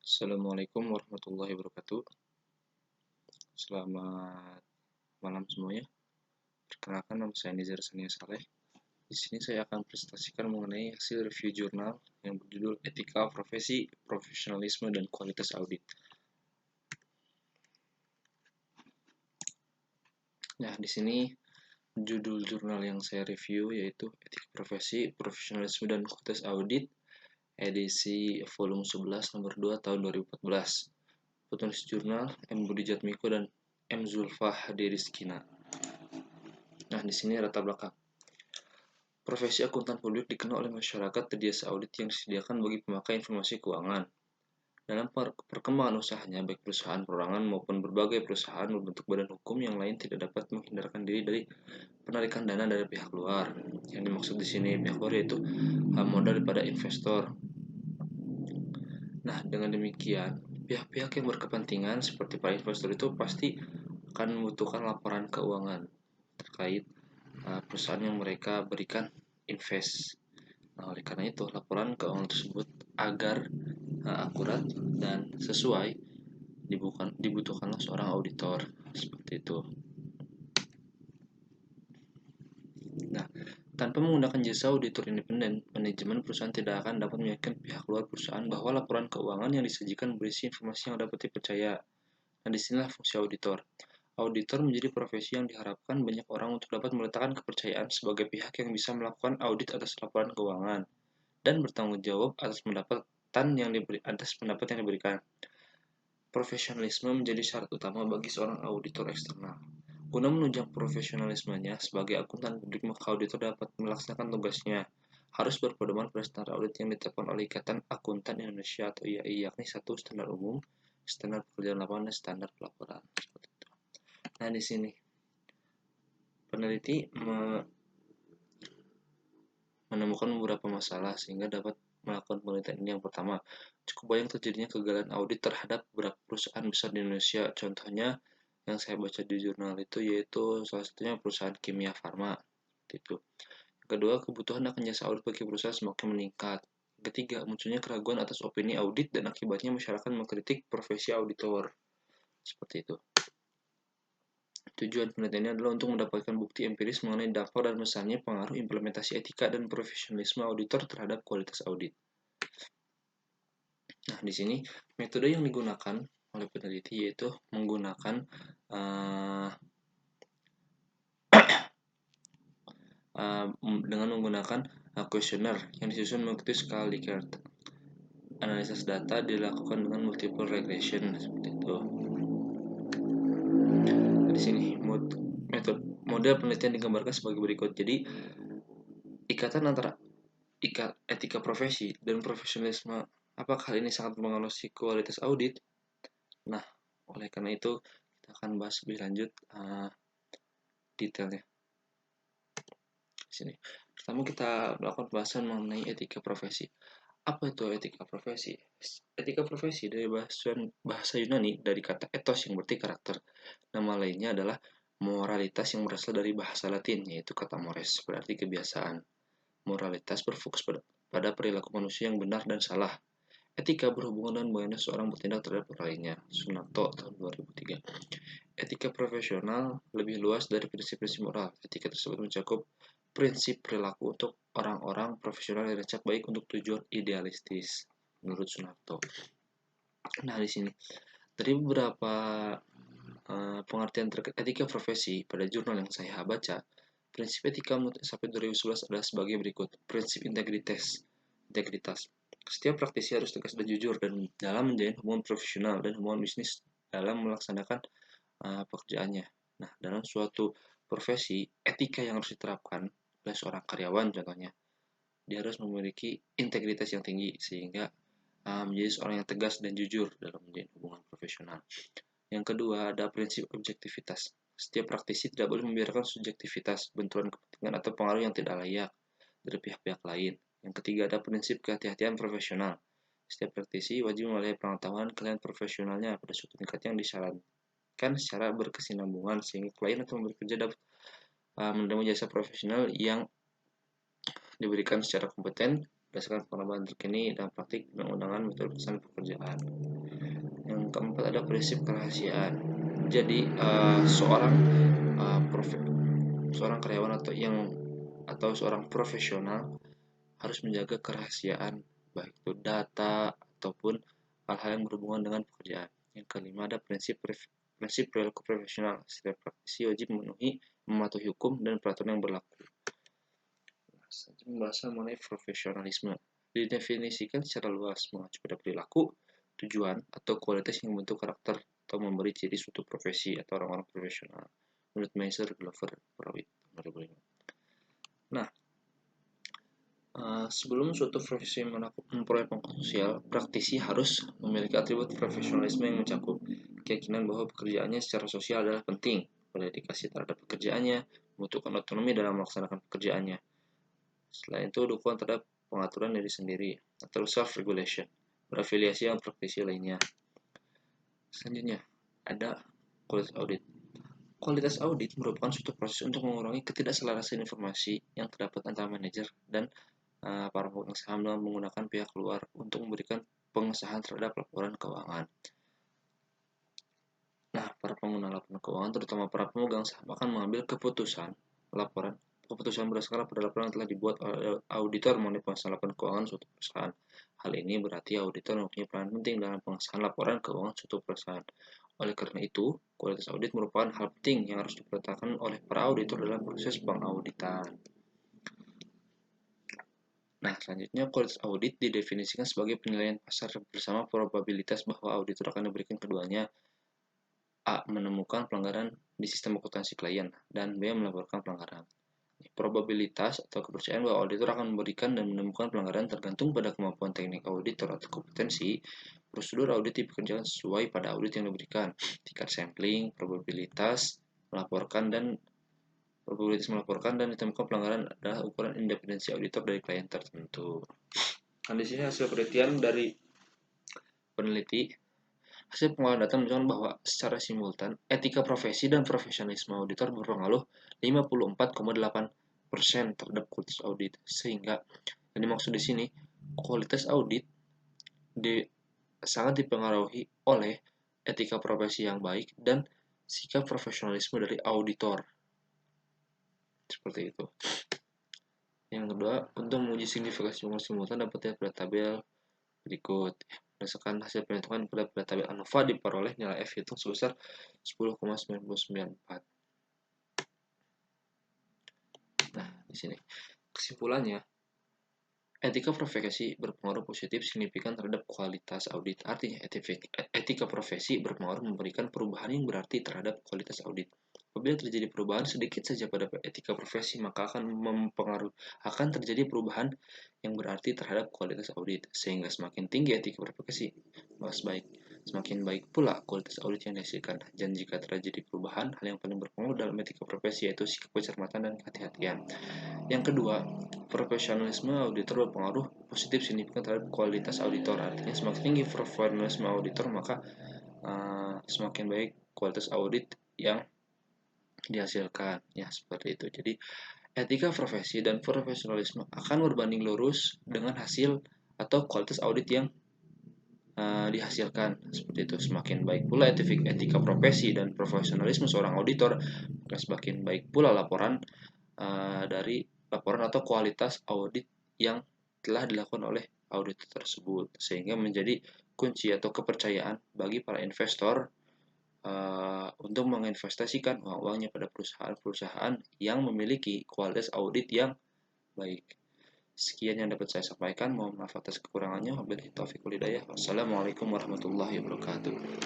Assalamualaikum warahmatullahi wabarakatuh. Selamat malam semuanya. Perkenalkan, nama saya Nizar Sania Saleh. Di sini saya akan presentasikan mengenai hasil review jurnal yang berjudul Etika Profesi, Profesionalisme, dan Kualitas Audit. Nah, di sini judul jurnal yang saya review yaitu Etika Profesi, Profesionalisme, dan Kualitas Audit edisi volume 11 nomor 2 tahun 2014. Penulis jurnal M. Budi Jatmiko dan M. Zulfah Rizkina. Nah, di sini latar belakang. Profesi akuntan publik dikenal oleh masyarakat dari jasa audit yang disediakan bagi pemakai informasi keuangan. Dalam perkembangan usahanya, baik perusahaan perorangan maupun berbagai perusahaan berbentuk badan hukum yang lain tidak dapat menghindarkan diri dari penarikan dana dari pihak luar. Yang dimaksud di sini pihak luar yaitu modal daripada investor. Nah, dengan demikian, pihak-pihak yang berkepentingan seperti para investor itu pasti akan membutuhkan laporan keuangan terkait perusahaan yang mereka berikan invest. Nah, oleh karena itu, laporan keuangan tersebut agar akurat dan sesuai dibutuhkanlah seorang auditor seperti itu. Nah, tanpa menggunakan jasa auditor independen, manajemen perusahaan tidak akan dapat meyakinkan pihak luar perusahaan bahwa laporan keuangan yang disajikan berisi informasi yang dapat dipercaya. Nah, disinilah fungsi auditor. Auditor menjadi profesi yang diharapkan banyak orang untuk dapat meletakkan kepercayaan sebagai pihak yang bisa melakukan audit atas laporan keuangan dan bertanggung jawab atas pendapat yang diberikan. Profesionalisme menjadi syarat utama bagi seorang auditor eksternal. Guna menunjang profesionalismenya sebagai akuntan publik, maka auditor dapat melaksanakan tugasnya harus berpedoman pada standar audit yang ditetapkan oleh Ikatan Akuntan Indonesia atau IAI, yakni 1. Standar umum, standar pekerjaan lapangan, dan standar pelaporan. Nah, di sini peneliti menemukan beberapa masalah sehingga dapat melakukan penelitian ini. Yang pertama, cukup banyak terjadinya kegagalan audit terhadap beberapa perusahaan besar di Indonesia. Contohnya yang saya baca di jurnal itu yaitu salah satunya perusahaan kimia farma. Itu. Kedua, kebutuhan akan jasa audit bagi perusahaan semakin meningkat. Ketiga, munculnya keraguan atas opini audit dan akibatnya masyarakat mengkritik profesi auditor. Seperti itu. Tujuan penelitiannya adalah untuk mendapatkan bukti empiris mengenai dampak dan besarnya pengaruh implementasi etika dan profesionalisme auditor terhadap kualitas audit. Nah, di sini metode yang digunakan oleh peneliti yaitu menggunakan dengan menggunakan kuesioner yang disusun mengikuti skala Likert. Analisis data dilakukan dengan multiple regression seperti itu. Di sini model penelitian digambarkan sebagai berikut. Jadi ikatan antara etika profesi dan profesionalisme, apakah ini sangat mengaruhi kualitas audit? Nah, oleh karena itu kita akan bahas lebih lanjut detailnya. Di sini. Pertama kita melakukan pembahasan mengenai etika profesi. Apa itu etika profesi? Etika profesi dari bahasa Yunani dari kata ethos yang berarti karakter. Nama lainnya adalah moralitas yang berasal dari bahasa Latin yaitu kata mores, berarti kebiasaan. Moralitas berfokus pada perilaku manusia yang benar dan salah. Etika berhubungan dengan bagaimana seorang bertindak terhadap orang lainnya. Sunarto tahun 2003. Etika profesional lebih luas dari prinsip-prinsip moral. Etika tersebut mencakup prinsip perilaku untuk orang-orang profesional yang dicap baik untuk tujuan idealistis, menurut Sunarto. Nah, di sini dari beberapa pengertian terkait etika profesi pada jurnal yang saya baca, prinsip etika sampai 2011 adalah sebagai berikut. Prinsip integritas. Setiap praktisi harus tegas dan jujur dan dalam menjalin hubungan profesional dan hubungan bisnis dalam melaksanakan pekerjaannya. Nah, dalam suatu profesi, etika yang harus diterapkan oleh seorang karyawan contohnya, dia harus memiliki integritas yang tinggi sehingga menjadi seorang yang tegas dan jujur dalam menjalin hubungan profesional. Yang kedua, ada prinsip objektivitas. Setiap praktisi tidak boleh membiarkan subjektivitas, benturan kepentingan atau pengaruh yang tidak layak dari pihak-pihak lain. Yang ketiga, ada prinsip kehati-hatian profesional. Setiap praktisi wajib memiliki pengetahuan klien profesionalnya pada suatu tingkat yang disyaratkan secara berkesinambungan sehingga klien atau pemberi kerja dapat menerima jasa profesional yang diberikan secara kompeten berdasarkan pengalaman terkini dan praktik undang-undangan metode pelaksanaan pekerjaan. Yang keempat ada prinsip kerahasiaan. Jadi seorang karyawan atau seorang profesional harus menjaga kerahasiaan, baik itu data ataupun hal-hal yang berhubungan dengan pekerjaan. Yang kelima ada prinsip perilaku profesional. Setiap praktisi wajib mematuhi hukum dan peraturan yang berlaku. Selanjutnya pembahasan mengenai profesionalisme. Didefinisikan secara luas mengacu pada perilaku, tujuan, atau kualitas yang membentuk karakter atau memberi ciri suatu profesi atau orang-orang profesional. Menurut Meiser, Glover, Prawit, 2005. Nah, sebelum suatu profesi memperoleh pangkat sosial, praktisi harus memiliki atribut profesionalisme yang mencakup keyakinan bahwa pekerjaannya secara sosial adalah penting, berdedikasi terhadap pekerjaannya, membutuhkan otonomi dalam melaksanakan pekerjaannya. Selain itu, dukungan terhadap pengaturan diri sendiri atau self-regulation, berafiliasi dengan praktisi lainnya. Selanjutnya, ada kualitas audit. Kualitas audit merupakan suatu proses untuk mengurangi ketidakselarasan informasi yang terdapat antara manajer dan para pemegang saham dengan menggunakan pihak luar untuk memberikan pengesahan terhadap laporan keuangan. Nah, para pengguna laporan keuangan, terutama para pemegang saham, akan mengambil keputusan berdasarkan pada laporan yang telah dibuat oleh auditor mengenai pengesahan laporan keuangan suatu perusahaan. Hal ini berarti auditor mempunyai peran penting dalam pengesahan laporan keuangan suatu perusahaan. Oleh karena itu, kualitas audit merupakan hal penting yang harus diperhatikan oleh para auditor dalam proses pengauditan. Nah, selanjutnya kualitas audit didefinisikan sebagai penilaian pasar bersama probabilitas bahwa auditor akan memberikan keduanya. A. Menemukan pelanggaran di sistem akuntansi klien, dan B. Melaporkan pelanggaran. Probabilitas atau kepercayaan bahwa auditor akan memberikan dan menemukan pelanggaran tergantung pada kemampuan teknik auditor atau kompetensi. Prosedur audit dipekerjakan sesuai pada audit yang diberikan. Tingkat sampling, probabilitas melaporkan dan ditemukan pelanggaran adalah ukuran independensi auditor dari klien tertentu. Nah, di sini hasil penelitian dari peneliti, hasil pengolahan data menunjukkan bahwa secara simultan etika profesi dan profesionalisme auditor berpengaruh 54,8% terhadap kualitas audit. Sehingga yang dimaksud di sini kualitas audit sangat dipengaruhi oleh etika profesi yang baik dan sikap profesionalisme dari auditor. Seperti itu. Yang kedua, untuk menguji signifikasi hubungan simultan dapat dilihat pada tabel berikut. Berdasarkan hasil perhitungan pada tabel ANOVA diperoleh nilai F hitung sebesar 10,994. Nah, di sini kesimpulannya, etika profesi berpengaruh positif signifikan terhadap kualitas audit. Artinya, etika profesi berpengaruh memberikan perubahan yang berarti terhadap kualitas audit. Apabila terjadi perubahan sedikit saja pada etika profesi, maka akan terjadi perubahan yang berarti terhadap kualitas audit. Sehingga semakin tinggi etika profesi, semakin baik pula kualitas audit yang dihasilkan. Dan jika terjadi perubahan, hal yang paling berpengaruh dalam etika profesi yaitu sikap kecermatan dan kehati-hatian. Yang kedua, profesionalisme auditor berpengaruh positif signifikan terhadap kualitas auditor. Artinya, semakin tinggi profesionalisme auditor, maka semakin baik kualitas audit yang dihasilkan. Ya, seperti itu. Jadi, etika profesi dan profesionalisme akan berbanding lurus dengan hasil atau kualitas audit yang dihasilkan. Seperti itu. Semakin baik pula etika profesi dan profesionalisme seorang auditor, maka semakin baik pula laporan atau kualitas audit yang telah dilakukan oleh auditor tersebut, sehingga menjadi kunci atau kepercayaan bagi para investor untuk menginvestasikan uang-uangnya pada perusahaan-perusahaan yang memiliki kualitas audit yang baik. Sekian yang dapat saya sampaikan. Mohon maaf atas kekurangannya. Wabillahi taufiq wal hidayah. Wassalamualaikum warahmatullahi wabarakatuh.